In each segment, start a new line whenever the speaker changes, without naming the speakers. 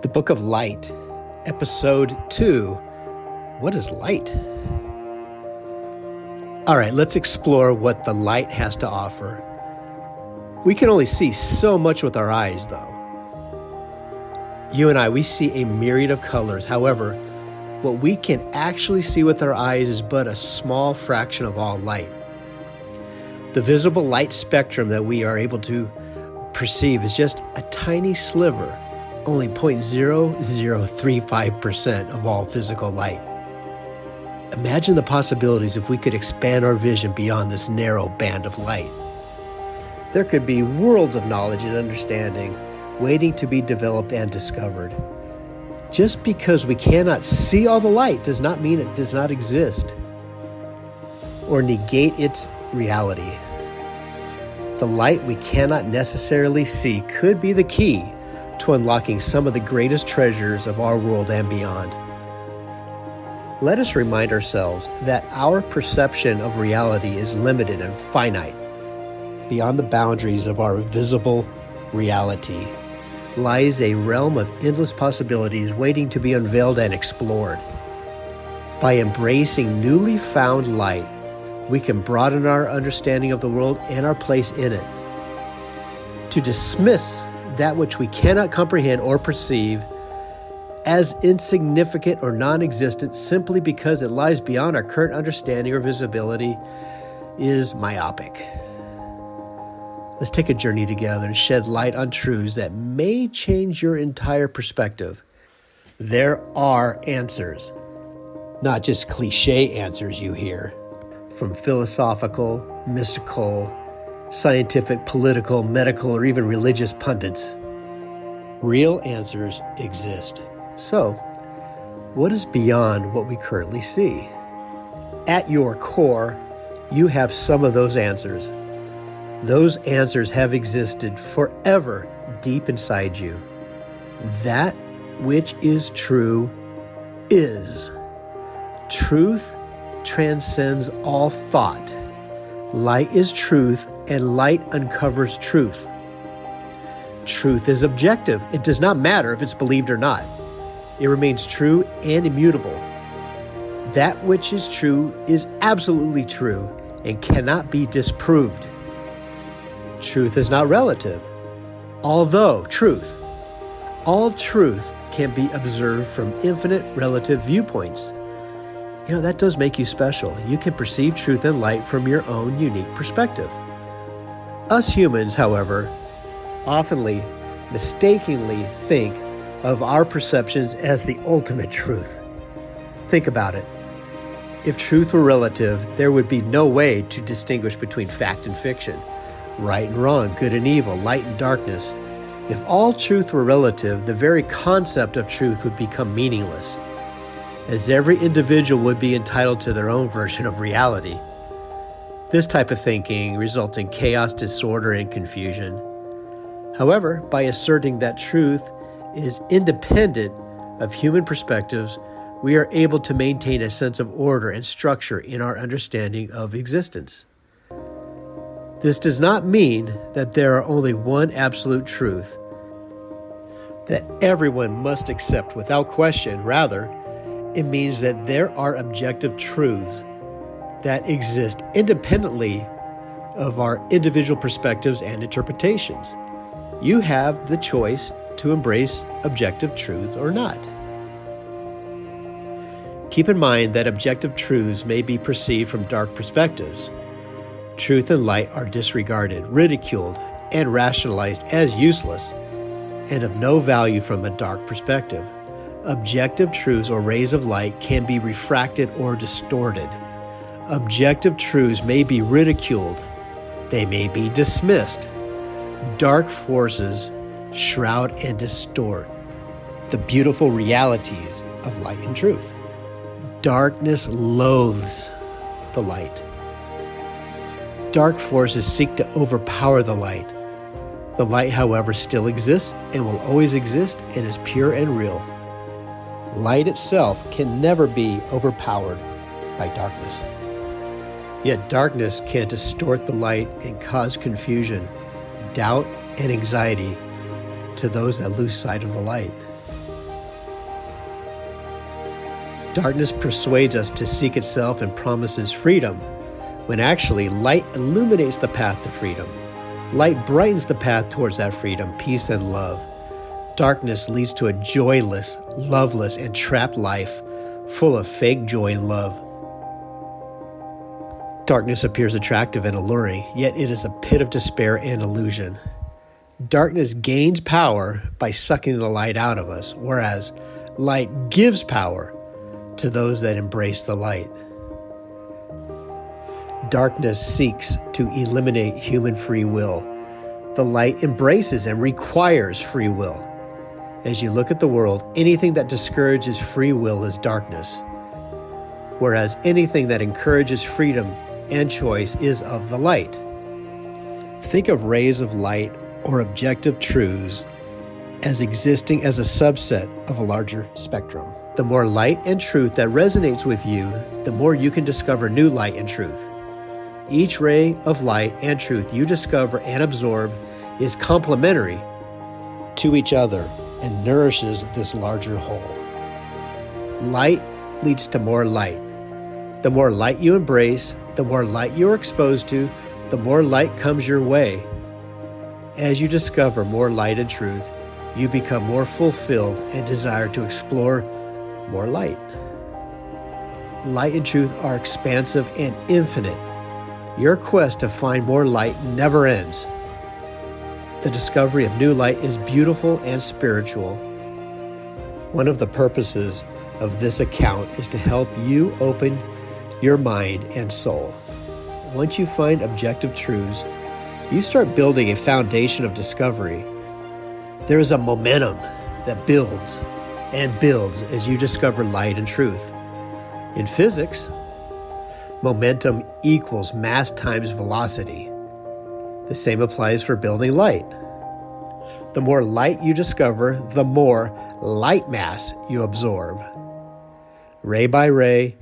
The Book of Light, Episode 2, What is Light? All right, let's explore what the light has to offer. We can only see so much with our eyes, though. You and I, we see a myriad of colors. However, what we can actually see with our eyes is but a small fraction of all light. The visible light spectrum that we are able to perceive is just a tiny sliver, only 0.0035% of all physical light. Imagine the possibilities if we could expand our vision beyond this narrow band of light. There could be worlds of knowledge and understanding waiting to be developed and discovered. Just because we cannot see all the light does not mean it does not exist or negate its reality. The light we cannot necessarily see could be the key to unlocking some of the greatest treasures of our world and beyond. Let us remind ourselves that our perception of reality is limited and finite. Beyond the boundaries of our visible reality lies a realm of endless possibilities waiting to be unveiled and explored. By embracing newly found light, we can broaden our understanding of the world and our place in it. To dismiss that which we cannot comprehend or perceive as insignificant or non-existent simply because it lies beyond our current understanding or visibility is myopic. Let's take a journey together and shed light on truths that may change your entire perspective. There are answers, not just cliche answers you hear from philosophical, mystical, scientific, political, medical, or even religious pundits. Real answers exist. So, what is beyond what we currently see? At your core, you have some of those answers. Those answers have existed forever deep inside you. That which is true is. Truth transcends all thought. Light is truth, and light uncovers truth. Truth is objective. It does not matter if it's believed or not. It remains true and immutable. That which is true is absolutely true and cannot be disproved. Truth is not relative. Although all truth can be observed from infinite relative viewpoints. That does make you special. You can perceive truth and light from your own unique perspective. Us humans, however, often mistakenly think of our perceptions as the ultimate truth. Think about it. If truth were relative, there would be no way to distinguish between fact and fiction, right and wrong, good and evil, light and darkness. If all truth were relative, the very concept of truth would become meaningless, as every individual would be entitled to their own version of reality. This type of thinking results in chaos, disorder, and confusion. However, by asserting that truth is independent of human perspectives, we are able to maintain a sense of order and structure in our understanding of existence. This does not mean that there are only one absolute truth that everyone must accept without question. Rather, it means that there are objective truths that exist independently of our individual perspectives and interpretations. You have the choice to embrace objective truths or not. Keep in mind that objective truths may be perceived from dark perspectives. Truth and light are disregarded, ridiculed, and rationalized as useless and of no value from a dark perspective. Objective truths or rays of light can be refracted or distorted. Objective truths may be ridiculed. They may be dismissed. Dark forces shroud and distort the beautiful realities of light and truth. Darkness loathes the light. Dark forces seek to overpower the light. The light, however, still exists and will always exist and is pure and real. Light itself can never be overpowered by darkness. Yet darkness can distort the light and cause confusion, doubt, and anxiety to those that lose sight of the light. Darkness persuades us to seek itself and promises freedom, when actually light illuminates the path to freedom. Light brightens the path towards that freedom, peace, and love. Darkness leads to a joyless, loveless, and trapped life, full of fake joy and love. Darkness appears attractive and alluring, yet it is a pit of despair and illusion. Darkness gains power by sucking the light out of us, whereas light gives power to those that embrace the light. Darkness seeks to eliminate human free will. The light embraces and requires free will. As you look at the world, anything that discourages free will is darkness, whereas anything that encourages freedom and choice is of the light. Think of rays of light or objective truths as existing as a subset of a larger spectrum. The more light and truth that resonates with you, the more you can discover new light and truth. Each ray of light and truth you discover and absorb is complementary to each other and nourishes this larger whole. Light leads to more light. The more light you embrace, the more light you are exposed to, the more light comes your way. As you discover more light and truth, you become more fulfilled and desire to explore more light. Light and truth are expansive and infinite. Your quest to find more light never ends. The discovery of new light is beautiful and spiritual. One of the purposes of this account is to help you open your mind and soul. Once you find objective truths, you start building a foundation of discovery. There is a momentum that builds and builds as you discover light and truth. In physics, momentum equals mass times velocity. The same applies for building light. The more light you discover, the more light mass you absorb. Ray by ray,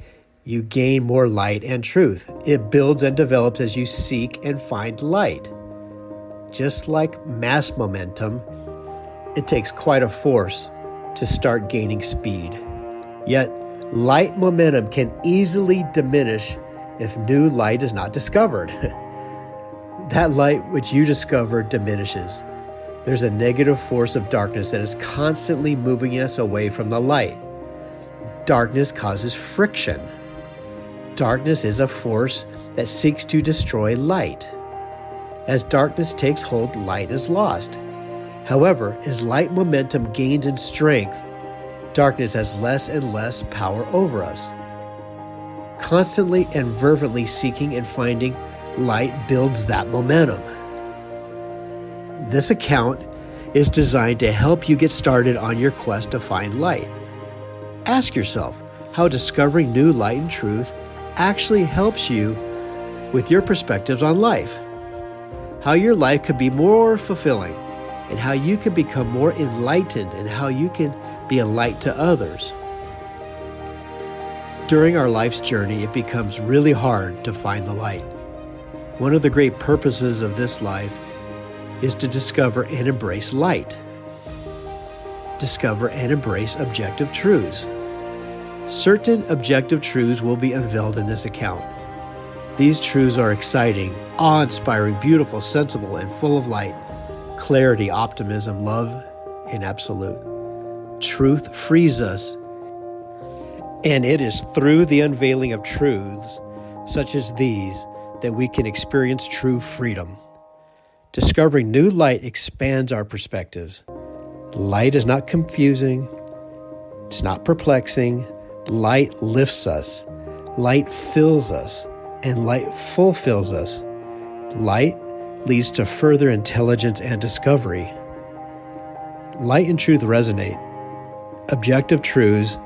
you gain more light and truth. It builds and develops as you seek and find light. Just like mass momentum, it takes quite a force to start gaining speed. Yet, light momentum can easily diminish if new light is not discovered. That light which you discover diminishes. There's a negative force of darkness that is constantly moving us away from the light. Darkness causes friction. Darkness is a force that seeks to destroy light. As darkness takes hold, light is lost. However, as light momentum gains in strength, darkness has less and less power over us. Constantly and fervently seeking and finding light builds that momentum. This account is designed to help you get started on your quest to find light. Ask yourself how discovering new light and truth actually helps you with your perspectives on life, how your life could be more fulfilling, and how you can become more enlightened, and how you can be a light to others. During our life's journey, it becomes really hard to find the light. One of the great purposes of this life is to discover and embrace light. Discover and embrace objective truths. Certain objective truths will be unveiled in this account. These truths are exciting, awe-inspiring, beautiful, sensible, and full of light, clarity, optimism, love, and absolute. Truth frees us, and it is through the unveiling of truths such as these that we can experience true freedom. Discovering new light expands our perspectives. Light is not confusing. It's not perplexing. Light lifts us. Light fills us. And light fulfills us. Light leads to further intelligence and discovery. Light and truth resonate. Objective truths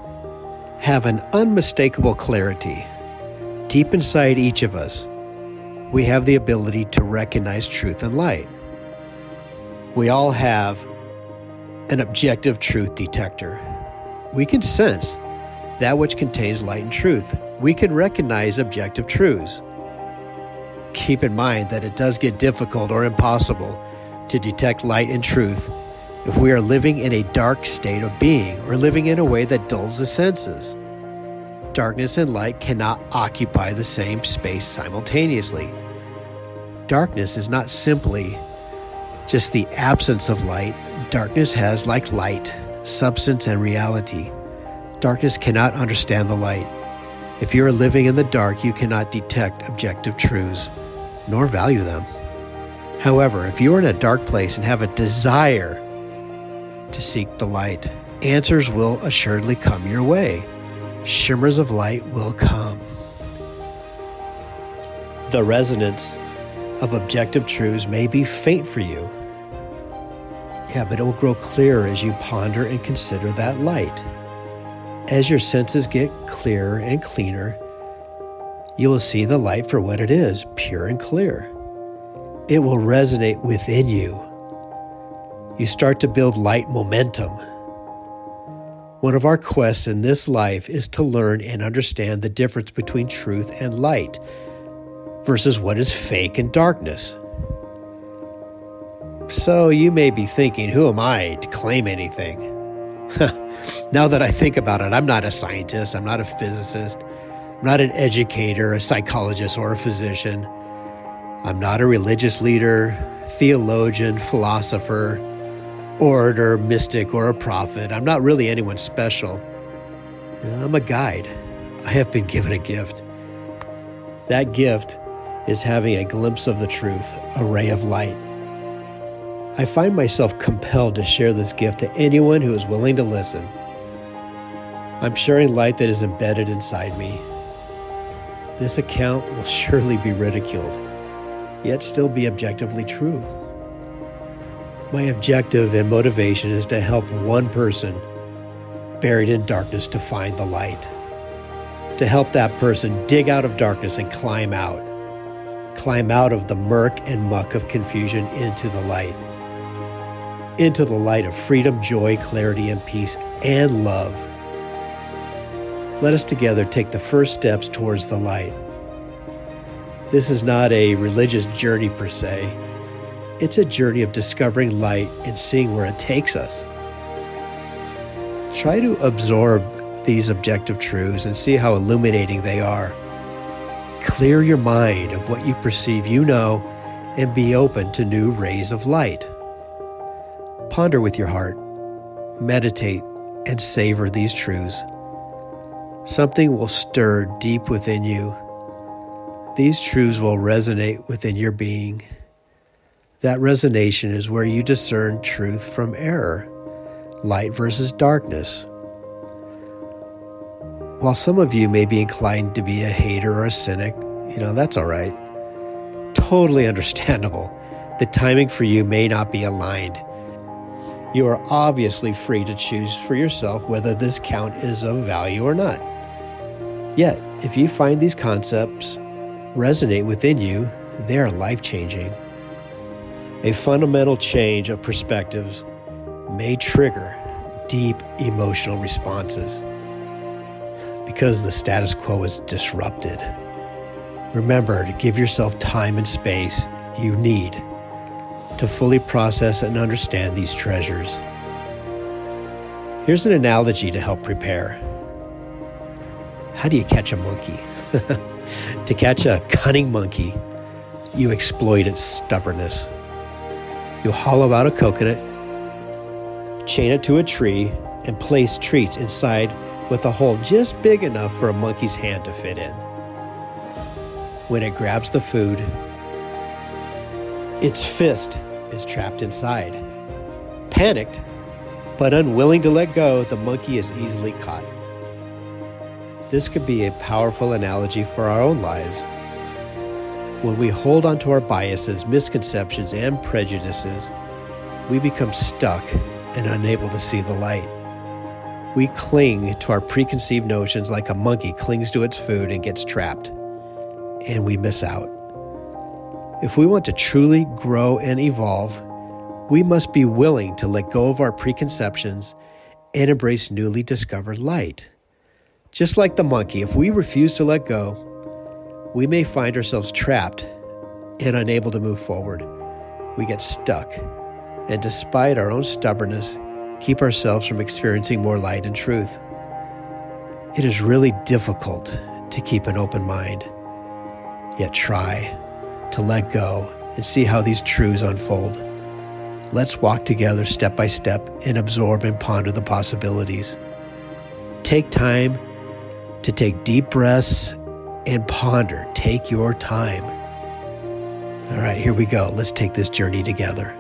have an unmistakable clarity. Deep inside each of us, we have the ability to recognize truth and light. We all have an objective truth detector. We can sense that which contains light and truth. We can recognize objective truths. Keep in mind that it does get difficult or impossible to detect light and truth if we are living in a dark state of being or living in a way that dulls the senses. Darkness and light cannot occupy the same space simultaneously. Darkness is not simply just the absence of light. Darkness has, like light, substance and reality. Darkness cannot understand the light. If you are living in the dark, you cannot detect objective truths, nor value them. However, if you are in a dark place and have a desire to seek the light, answers will assuredly come your way. Shimmers of light will come. The resonance of objective truths may be faint for you. Yeah, but it will grow clearer as you ponder and consider that light. As your senses get clearer and cleaner, you will see the light for what it is, pure and clear. It will resonate within you. You start to build light momentum. One of our quests in this life is to learn and understand the difference between truth and light versus what is fake and darkness. So you may be thinking, who am I to claim anything? Now that I think about it, I'm not a scientist, I'm not a physicist, I'm not an educator, a psychologist, or a physician. I'm not a religious leader, theologian, philosopher, orator, mystic, or a prophet. I'm not really anyone special. I'm a guide. I have been given a gift. That gift is having a glimpse of the truth, a ray of light. I find myself compelled to share this gift to anyone who is willing to listen. I'm sharing light that is embedded inside me. This account will surely be ridiculed, yet still be objectively true. My objective and motivation is to help one person buried in darkness to find the light, to help that person dig out of darkness and climb out of the murk and muck of confusion into the light of freedom, joy, clarity, and peace, and love. Let us together take the first steps towards the light. This is not a religious journey per se. It's a journey of discovering light and seeing where it takes us. Try to absorb these objective truths and see how illuminating they are. Clear your mind of what you perceive you know and be open to new rays of light. Ponder with your heart, meditate, and savor these truths. Something will stir deep within you. These truths will resonate within your being. That resonation is where you discern truth from error, light versus darkness. While some of you may be inclined to be a hater or a cynic, that's all right. Totally understandable. The timing for you may not be aligned. You are obviously free to choose for yourself whether this count is of value or not. Yet, if you find these concepts resonate within you, they are life-changing. A fundamental change of perspectives may trigger deep emotional responses because the status quo is disrupted. Remember to give yourself time and space you need to fully process and understand these treasures. Here's an analogy to help prepare. How do you catch a monkey? To catch a cunning monkey, you exploit its stubbornness. You hollow out a coconut, chain it to a tree, and place treats inside with a hole just big enough for a monkey's hand to fit in. When it grabs the food, its fist is trapped inside. Panicked, but unwilling to let go, the monkey is easily caught. This could be a powerful analogy for our own lives. When we hold on to our biases, misconceptions, and prejudices, we become stuck and unable to see the light. We cling to our preconceived notions like a monkey clings to its food and gets trapped, and we miss out. If we want to truly grow and evolve, we must be willing to let go of our preconceptions and embrace newly discovered light. Just like the monkey, if we refuse to let go, we may find ourselves trapped and unable to move forward. We get stuck, and despite our own stubbornness, keep ourselves from experiencing more light and truth. It is really difficult to keep an open mind, yet try to let go and see how these truths unfold. Let's walk together step by step and absorb and ponder the possibilities. Take time to take deep breaths and ponder. Take your time. All right, here we go. Let's take this journey together.